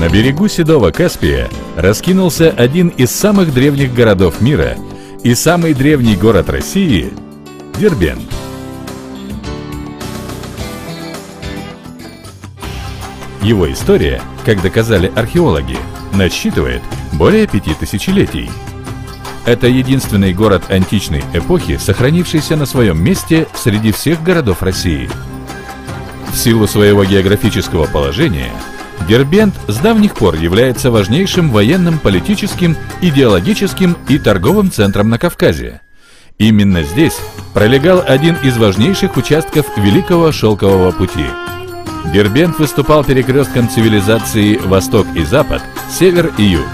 На берегу Седого Каспия раскинулся один из самых древних городов мира и самый древний город России – Дербент. Его история, как доказали археологи, насчитывает более 5 тысячелетий. Это единственный город античной эпохи, сохранившийся на своем месте среди всех городов России. В силу своего географического положения Дербент с давних пор является важнейшим военным, политическим, идеологическим и торговым центром на Кавказе. Именно здесь пролегал один из важнейших участков Великого Шелкового пути. Дербент выступал перекрестком цивилизации Восток и Запад, Север и Юг.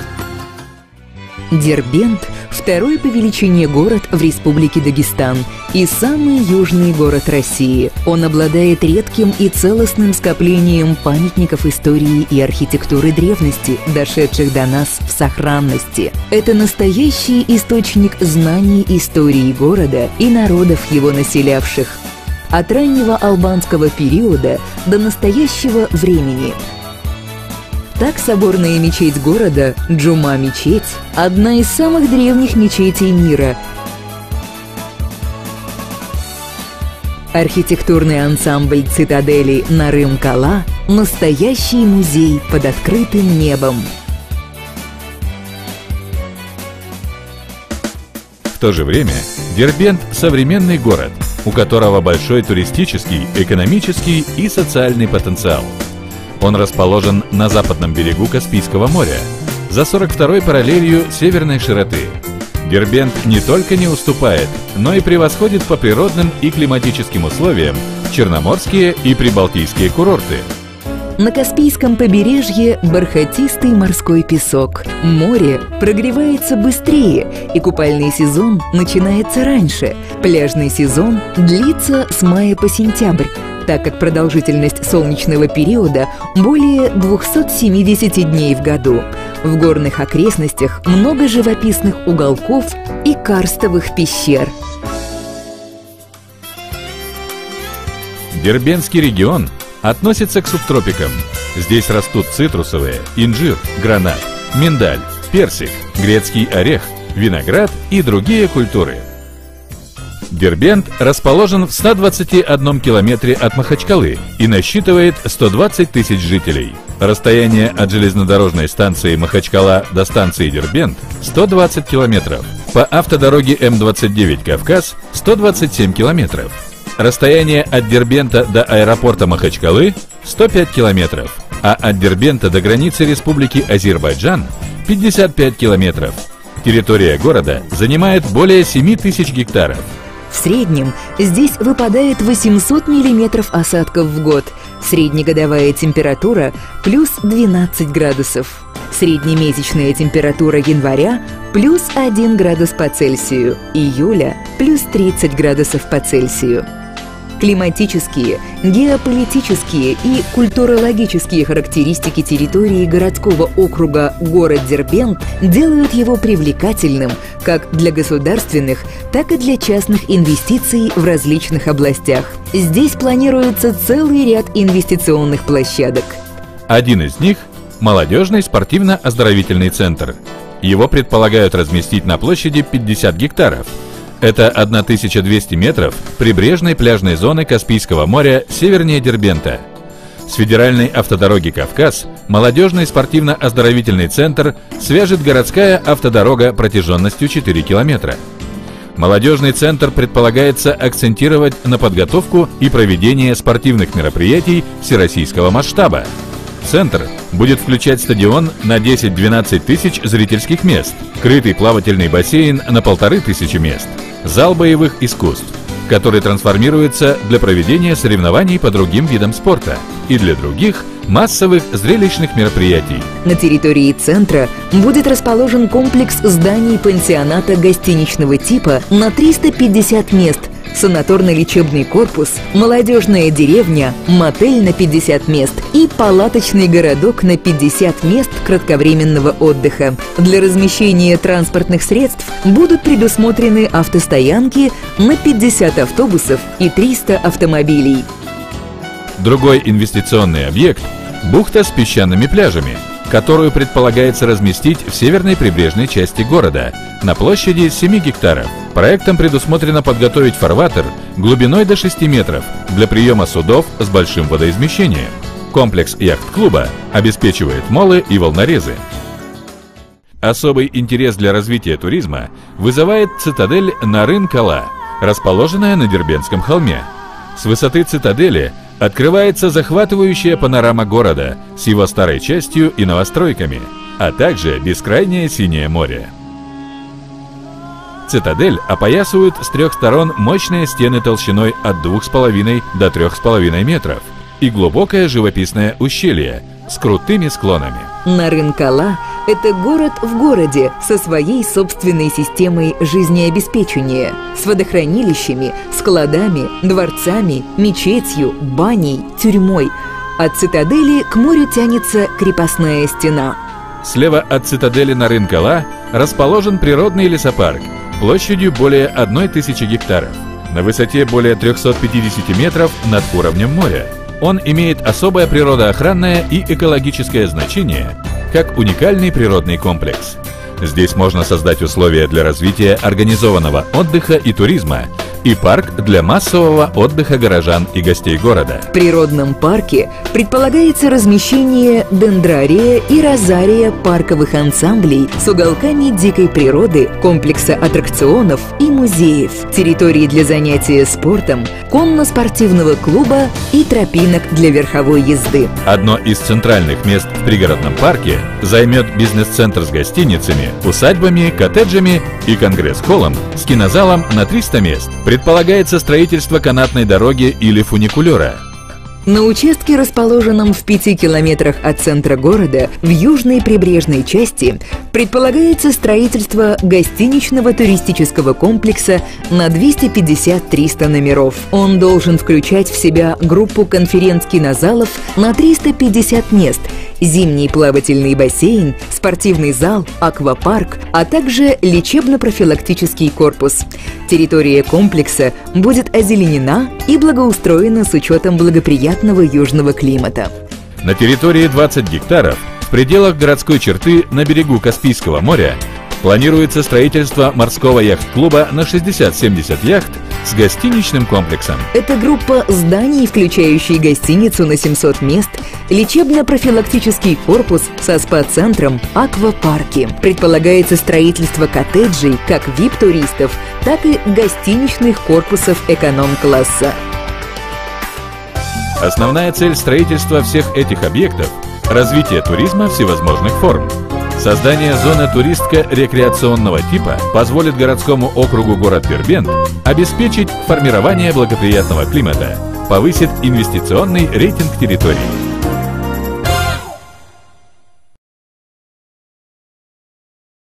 Дербент – второй по величине город в Республике Дагестан и самый южный город России. Он обладает редким и целостным скоплением памятников истории и архитектуры древности, дошедших до нас в сохранности. Это настоящий источник знаний истории города и народов, его населявших, от раннего албанского периода до настоящего времени. Так, соборная мечеть города, Джума-мечеть, одна из самых древних мечетей мира. Архитектурный ансамбль цитадели Нарым-Кала – настоящий музей под открытым небом. В то же время Дербент – современный город, у которого большой туристический, экономический и социальный потенциал. Он расположен на западном берегу Каспийского моря, за 42-й параллелью северной широты. Дербент не только не уступает, но и превосходит по природным и климатическим условиям черноморские и прибалтийские курорты. На Каспийском побережье бархатистый морской песок. Море прогревается быстрее, и купальный сезон начинается раньше. Пляжный сезон длится с мая по сентябрь, так как продолжительность солнечного периода более 270 дней в году. В горных окрестностях много живописных уголков и карстовых пещер. Дербентский регион относится к субтропикам. Здесь растут цитрусовые, инжир, гранат, миндаль, персик, грецкий орех, виноград и другие культуры. Дербент расположен в 121 километре от Махачкалы и насчитывает 120 тысяч жителей. Расстояние от железнодорожной станции Махачкала до станции Дербент – 120 километров. По автодороге М-29 Кавказ – 127 километров. Расстояние от Дербента до аэропорта Махачкалы – 105 километров, а от Дербента до границы Республики Азербайджан – 55 километров. Территория города занимает более 7 тысяч гектаров. В среднем здесь выпадает 800 миллиметров осадков в год. Среднегодовая температура – плюс 12 градусов. Среднемесячная температура января – плюс 1 градус по Цельсию, июля – плюс 30 градусов по Цельсию. Климатические, геополитические и культурологические характеристики территории городского округа город Дербент делают его привлекательным как для государственных, так и для частных инвестиций в различных областях. Здесь планируется целый ряд инвестиционных площадок. Один из них – молодежный спортивно-оздоровительный центр. Его предполагают разместить на площади 50 гектаров. Это 1200 метров прибрежной пляжной зоны Каспийского моря севернее Дербента. С федеральной автодороги Кавказ молодежный спортивно-оздоровительный центр свяжет городская автодорога протяженностью 4 километра. Молодежный центр предполагается акцентировать на подготовку и проведение спортивных мероприятий всероссийского масштаба. Центр будет включать стадион на 10-12 тысяч зрительских мест, крытый плавательный бассейн на 1500 мест, зал боевых искусств, который трансформируется для проведения соревнований по другим видам спорта и для других массовых зрелищных мероприятий. На территории центра будет расположен комплекс зданий пансионата гостиничного типа на 350 мест, санаторно-лечебный корпус, молодежная деревня, мотель на 50 мест и палаточный городок на 50 мест кратковременного отдыха. Для размещения транспортных средств будут предусмотрены автостоянки на 50 автобусов и 300 автомобилей. Другой инвестиционный объект – бухта с песчаными пляжами. которую предполагается разместить в северной прибрежной части города на площади 7 гектаров. Проектом предусмотрено подготовить фарватер глубиной до 6 метров для приема судов с большим водоизмещением. Комплекс яхт-клуба обеспечивает молы и волнорезы. Особый интерес для развития туризма вызывает цитадель Нарын-Кала, расположенная на Дербентском холме. С высоты цитадели открывается захватывающая панорама города с его старой частью и новостройками, а также бескрайнее синее море. Цитадель опоясывают с 3 сторон мощные стены толщиной от 2,5 до 3,5 метров и глубокое живописное ущелье с крутыми склонами. Нарын-Кала – это город в городе со своей собственной системой жизнеобеспечения, с водохранилищами, складами, дворцами, мечетью, баней, тюрьмой. От цитадели к морю тянется крепостная стена. Слева от цитадели Нарын-Кала расположен природный лесопарк площадью более 1000 гектаров, на высоте более 350 метров над уровнем моря. Он имеет особое природоохранное и экологическое значение, как уникальный природный комплекс. Здесь можно создать условия для развития организованного отдыха и туризма и парк для массового отдыха горожан и гостей города. В природном парке предполагается размещение дендрария и розария парковых ансамблей с уголками дикой природы, комплекса аттракционов и музеев, территории для занятия спортом, конно-спортивного клуба и тропинок для верховой езды. Одно из центральных мест в пригородном парке займет бизнес-центр с гостиницами, усадьбами, коттеджами и конгресс-холлом с кинозалом на 300 мест. Предполагается строительство канатной дороги или фуникулера. На участке, расположенном в 5 километрах от центра города, в южной прибрежной части, предполагается строительство гостиничного туристического комплекса на 250-300 номеров. Он должен включать в себя группу конференц-кинозалов на 350 мест, зимний плавательный бассейн, спортивный зал, аквапарк, а также лечебно-профилактический корпус. Территория комплекса будет озеленена и благоустроена с учетом благоприятного южного климата. На территории 20 гектаров в пределах городской черты на берегу Каспийского моря планируется строительство морского яхт-клуба на 60-70 яхт с гостиничным комплексом. Это группа зданий, включающие гостиницу на 700 мест, лечебно-профилактический корпус со спа-центром, аквапарки. Предполагается строительство коттеджей как VIP-туристов, так и гостиничных корпусов эконом-класса. Основная цель строительства всех этих объектов – развитие туризма всевозможных форм. Создание зоны туристско-рекреационного типа позволит городскому округу город Дербент обеспечить формирование благоприятного климата, повысит инвестиционный рейтинг территории.